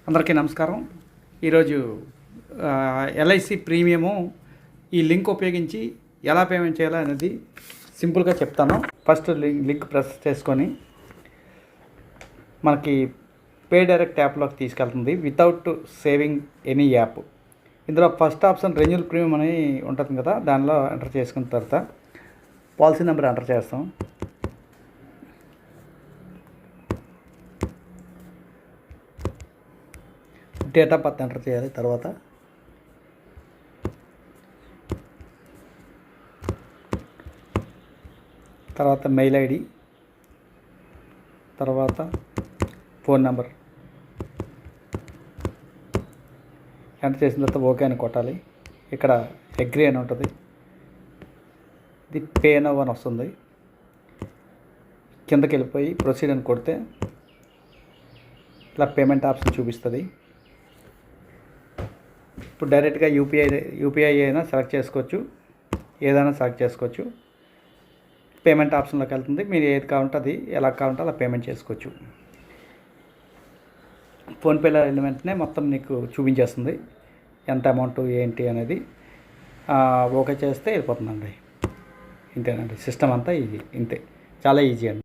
అందరికీ నమస్కారం. ఈరోజు ఎల్ఐసి ప్రీమియము ఈ లింక్ ఉపయోగించి ఎలా పేమెంట్ చేయాలో అనేది సింపుల్గా చెప్తాను. ఫస్ట్ లింక్ ప్రెస్ చేసుకొని మనకి పే డైరెక్ట్ యాప్లోకి తీసుకెళ్తుంది వితౌట్ సేవింగ్ ఎనీ యాప్. ఇందులో ఫస్ట్ ఆప్షన్ రెన్యూల్ ప్రీమియం అని ఉంటుంది కదా, దానిలో ఎంటర్ చేసుకున్న తర్వాత పాలసీ నెంబర్ ఎంటర్ చేస్తాం. డేట్ ఆఫ్ బర్త్ ఎంటర్ చేయాలి. తర్వాత మెయిల్ ఐడి, తర్వాత ఫోన్ నెంబర్ ఎంటర్ చేసిన తర్వాత ఓకే అని కొట్టాలి. ఇక్కడ అగ్రీ అని ఉంటుంది, ఇది పే నౌ అని వస్తుంది. కిందకి వెళ్ళిపోయి ప్రొసీడ్ అని కొడితే ఇలా పేమెంట్ ఆప్షన్ చూపిస్తుంది. ఇప్పుడు డైరెక్ట్గా యూపీఐ అయినా సెలెక్ట్ చేసుకోవచ్చు, ఏదైనా సెలెక్ట్ చేసుకోవచ్చు. పేమెంట్ ఆప్షన్లోకి వెళ్తుంది. మీరు ఏది కావాలంటే అది, ఎలా కావాలంటే అలా పేమెంట్ చేసుకోవచ్చు. ఫోన్పేలో వెళ్ళిన వెంటనే మొత్తం నీకు చూపించేస్తుంది ఎంత అమౌంట్ ఏంటి అనేది. ఓకే చేస్తే వెళ్ళిపోతుందండి. ఇంతేనండి, సిస్టమ్ అంతా ఇంతే, చాలా ఈజీ అండి.